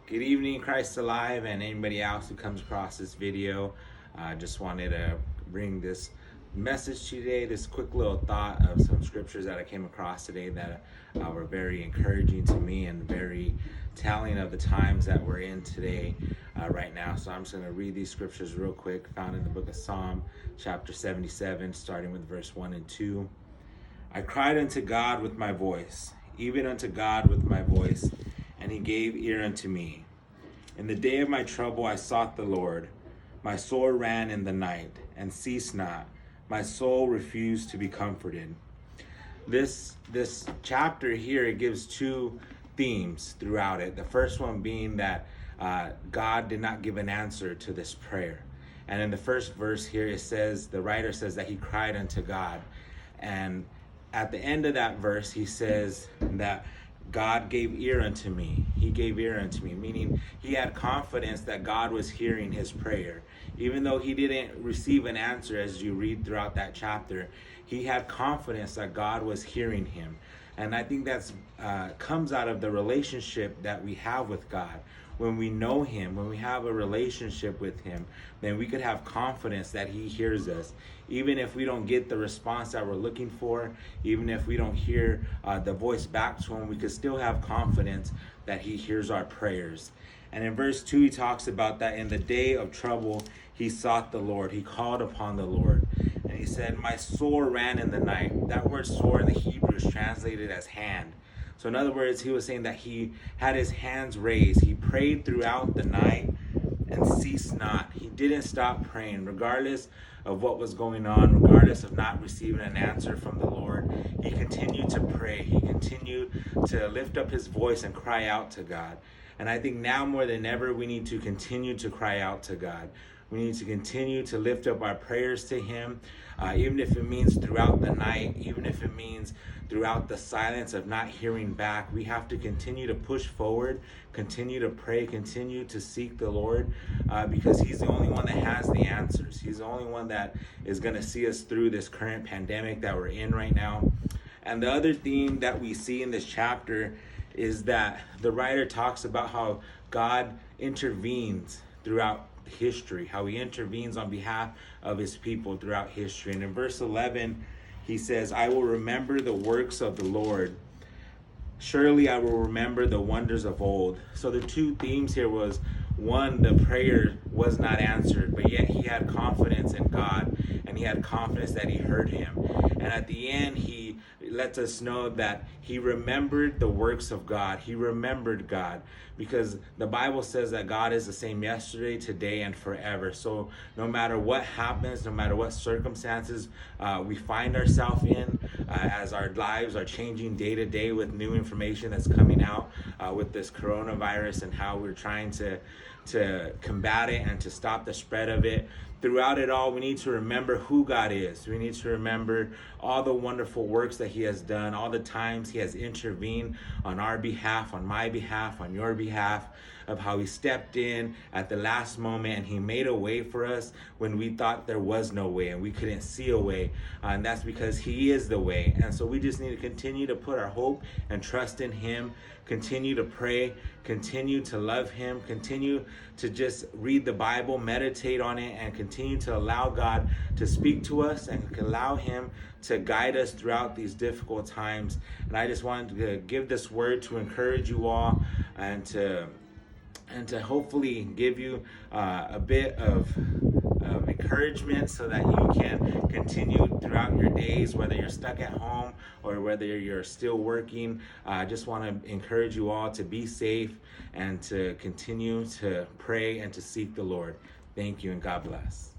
Good evening, Christ Alive, and anybody else who comes across this video. I just wanted to bring this message to you today, this quick little thought of some scriptures that I came across today that were very encouraging to me and very telling of the times that we're in today, right now. So I'm just going to read these scriptures real quick, found in the book of Psalm, chapter 77, starting with verse 1 and 2. I cried unto God with my voice, even unto God with my voice, and he gave ear unto me. In the day of my trouble I sought the Lord. My soul ran in the night, and ceased not. My soul refused to be comforted. This chapter here, it gives two themes throughout it. The first one being that God did not give an answer to this prayer. And in the first verse here, it says, the writer says that he cried unto God. And at the end of that verse, he says that God gave ear unto me. He gave ear unto me, meaning he had confidence that God was hearing his prayer. Even though he didn't receive an answer as you read throughout that chapter, he had confidence that God was hearing him. And I think that's comes out of the relationship that we have with God. When we know him, when we have a relationship with him, then we could have confidence that he hears us. Even if we don't get the response that we're looking for, even if we don't hear the voice back to him, we could still have confidence that he hears our prayers. And in verse 2, he talks about that in the day of trouble, he sought the Lord. He called upon the Lord. And he said, my soul ran in the night. That word soul in the Hebrew is translated as hand. So in other words, he was saying that he had his hands raised. He prayed throughout the night and ceased not. He didn't stop praying, regardless of what was going on, regardless of not receiving an answer from the Lord. He continued to pray. He continued to lift up his voice and cry out to God. And I think now more than ever, we need to continue to cry out to God. We need to continue to lift up our prayers to him, even if it means throughout the night, even if it means throughout the silence of not hearing back. We have to continue to push forward, continue to pray, continue to seek the Lord, because he's the only one that has the answers. He's the only one that is going to see us through this current pandemic that we're in right now. And the other theme that we see in this chapter is that the writer talks about how God intervenes throughout history, how he intervenes on behalf of his people throughout history. And in verse 11, he says, I will remember the works of the Lord. Surely I will remember the wonders of old. So the two themes here was, one, the prayer was not answered, but yet he had confidence in God, and he had confidence that he heard him. And at the end, he lets us know that he remembered the works of God. He remembered God, because the Bible says that God is the same yesterday, today, and forever. So no matter what happens, no matter what circumstances we find ourselves in, as our lives are changing day to day with new information that's coming out with this coronavirus and how we're trying to combat it and to stop the spread of it. Throughout it all, we need to remember who God is. We need to remember all the wonderful works that he has done, all the times he has intervened on our behalf, on my behalf, on your behalf, of how he stepped in at the last moment and he made a way for us when we thought there was no way and we couldn't see a way. And that's because he is the way. And so we just need to continue to put our hope and trust in him, continue to pray, continue to love him, continue to just read the Bible, meditate on it, and continue to allow God to speak to us and allow him to guide us throughout these difficult times. And I just wanted to give this word to encourage you all and to hopefully give you a bit of encouragement so that you can continue throughout your days, whether you're stuck at home or whether you're still working. I just want to encourage you all to be safe and to continue to pray and to seek the Lord. Thank you, and God bless.